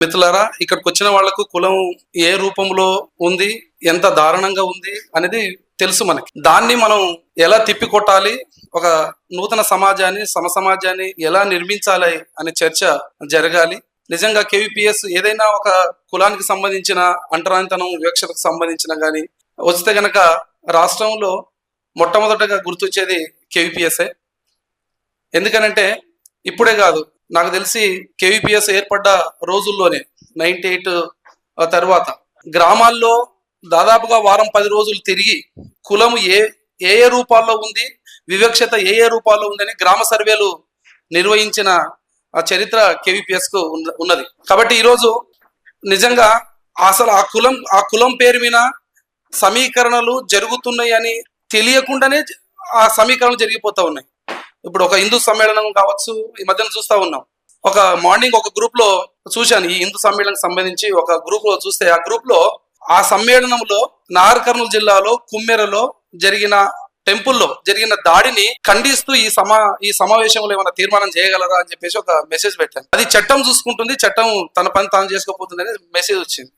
మిత్రులారా, ఇక్కడికి వచ్చిన వాళ్లకు కులం ఏ రూపంలో ఉంది, ఎంత దారుణంగా ఉంది అనేది తెలుసు. మనకి దాన్ని మనం ఎలా తిప్పికొట్టాలి, ఒక నూతన సమాజాన్ని, సమసమాజాన్ని ఎలా నిర్మించాలి అనే చర్చ జరగాలి. నిజంగా కేవీపీఎస్ ఏదైనా ఒక కులానికి సంబంధించిన అంటరానితనం, వివక్షతకు సంబంధించిన కానీ వస్తే గనక రాష్ట్రంలో మొట్టమొదటగా గుర్తొచ్చేది కేవీపీఎస్ఏ. ఎందుకనంటే ఇప్పుడే కాదు, నాకు తెలిసి కేవీపీఎస్ ఏర్పడ్డ రోజుల్లోనే 98 తర్వాత గ్రామాల్లో దాదాపుగా వారం 10 రోజులు తిరిగి కులము ఏ రూపాల్లో ఉంది, వివక్షత ఏ రూపాల్లో ఉందని గ్రామ సర్వేలు నిర్వహించిన చరిత్ర కేవీపీఎస్ కు ఉన్నది. కాబట్టి ఈరోజు నిజంగా అసలు ఆ కులం పేరు మీద సమీకరణలు జరుగుతున్నాయి అని తెలియకుండానే ఆ సమీకరణలు జరిగిపోతా ఉన్నాయి. ఇప్పుడు ఒక హిందూ సమ్మేళనం కావచ్చు, ఈ మధ్యన చూస్తా ఉన్నాం. ఒక మార్నింగ్ ఒక గ్రూప్ లో చూశాను, ఈ హిందూ సమ్మేళనం సంబంధించి ఒక గ్రూప్ లో చూస్తే ఆ గ్రూప్ లో ఆ సమ్మేళనంలో నాగర్ కర్నూలు జిల్లాలో కుమ్మెరలో జరిగిన టెంపుల్లో జరిగిన దాడిని ఖండిస్తూ ఈ సమావేశంలో ఏమైనా తీర్మానం చేయగలరా అని చెప్పేసి ఒక మెసేజ్ పెట్టాను. అది చట్టం చూసుకుంటుంది, చట్టం తన పని తాను చేసుకోపోతుంది అనేది మెసేజ్ వచ్చింది.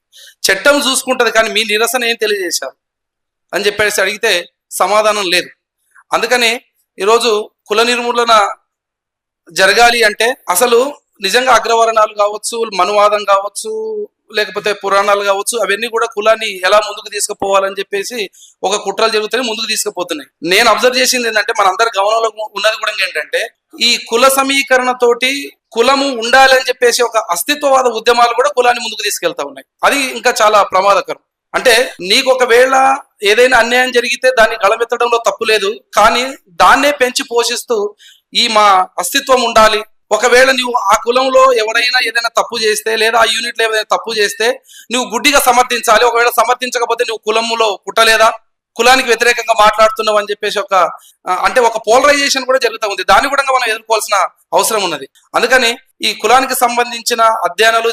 చట్టం చూసుకుంటది కానీ మీ నిరసన ఏం తెలియజేశారు అని చెప్పేసి అడిగితే సమాధానం లేదు. అందుకని ఈరోజు కుల నిర్మూలన జరగాలి అంటే అసలు నిజంగా అగ్రవర్ణాలు కావచ్చు, మనువాదం కావచ్చు, లేకపోతే పురాణాలు కావచ్చు, అవన్నీ కూడా కులాన్ని ఎలా ముందుకు తీసుకుపోవాలని చెప్పేసి ఒక కుట్రలు జరుగుతాయి, ముందుకు తీసుకుపోతున్నాయి. నేను అబ్జర్వ్ చేసింది ఏంటంటే మనందరి గమనంలో ఉన్నది కూడా ఏంటంటే ఈ కుల సమీకరణతోటి కులము ఉండాలి అని చెప్పేసి ఒక అస్తిత్వవాద ఉద్యమాలు కూడా కులాన్ని ముందుకు తీసుకెళ్తా ఉన్నాయి. అది ఇంకా చాలా ప్రమాదకరం. అంటే నీకు ఒకవేళ ఏదైనా అన్యాయం జరిగితే దాన్ని గళమెత్తడంలో తప్పు లేదు, కానీ దాన్నే పెంచి పోషిస్తూ ఈ మా అస్తిత్వం ఉండాలి. ఒకవేళ నువ్వు ఆ కులంలో ఎవరైనా ఏదైనా తప్పు చేస్తే లేదా ఆ యూనిట్ లో ఏదైనా తప్పు చేస్తే నువ్వు గుడ్డిగా సమర్థించాలి. ఒకవేళ సమర్థించకపోతే నువ్వు కులంలో పుట్టలేదా, కులానికి వ్యతిరేకంగా మాట్లాడుతున్నావు అని చెప్పేసి ఒక పోలరైజేషన్ కూడా జరుగుతూ ఉంది. దాన్ని కూడా మనం ఎదుర్కోవాల్సిన అవసరం ఉన్నది. అందుకని ఈ కులానికి సంబంధించిన అధ్యయనాలు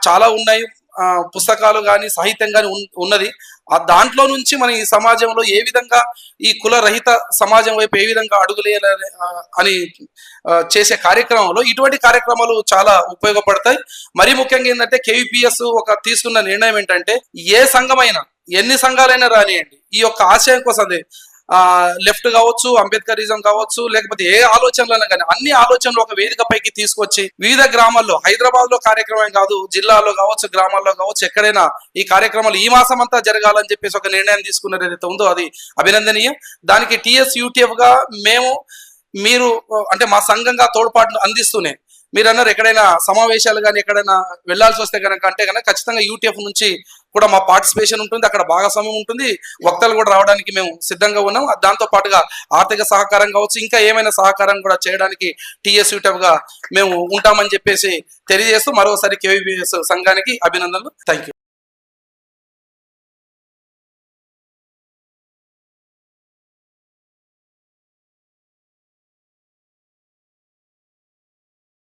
చాలా ఉన్నాయి, పుస్తకాలు కానీ సాహిత్యం కానీ ఉన్నది. దాంట్లో నుంచి మనం ఈ సమాజంలో ఏ విధంగా ఈ కుల రహిత సమాజం వైపు ఏ విధంగా అడుగులేయాలని అని చేసే కార్యక్రమంలో ఇటువంటి కార్యక్రమాలు చాలా ఉపయోగపడతాయి. మరీ ముఖ్యంగా ఏంటంటే కేవీపీఎస్ తీసుకున్న నిర్ణయం ఏంటంటే ఏ సంఘమైనా, ఎన్ని సంఘాలైనా రానియండి, ఈ యొక్క ఆశయం కోసం లెఫ్ట్ కావచ్చు, అంబేద్కరిజం కావచ్చు, లేకపోతే ఏ ఆలోచనలైనా కానీ అన్ని ఆలోచనలు ఒక వేదిక పైకి తీసుకొచ్చి వివిధ గ్రామాల్లో, హైదరాబాద్ లో కార్యక్రమం కాదు, జిల్లాలో కావచ్చు, గ్రామాల్లో కావచ్చు, ఎక్కడైనా ఈ కార్యక్రమాలు ఈ మాసం అంతా జరగాలని చెప్పేసి ఒక నిర్ణయం తీసుకున్నది ఏదైతే ఉందో అది అభినందనీయం. దానికి టీఎస్యూటీఎఫ్ గా మీరు అంటే మా సంఘంగా తోడ్పాటు అందిస్తూనే మీరు అన్నారు ఎక్కడైనా సమావేశాలు కానీ ఎక్కడైనా వెళ్లాల్సి వస్తే కనుక అంటే కనుక ఖచ్చితంగా యూటీఎఫ్ నుంచి కూడా మా పార్టిసిపేషన్ ఉంటుంది, అక్కడ భాగస్వామ్యం ఉంటుంది, వక్తలు కూడా రావడానికి మేము సిద్ధంగా ఉన్నాం. దాంతో పాటుగా ఆర్థిక సహకారం కావచ్చు, ఇంకా ఏమైనా సహకారం కూడా చేయడానికి టీఎస్యూటీఎఫ్ గా మేము ఉంటామని చెప్పేసి తెలియజేస్తూ మరోసారి కేవీపీఎస్ సంఘానికి అభినందనలు. Thank you.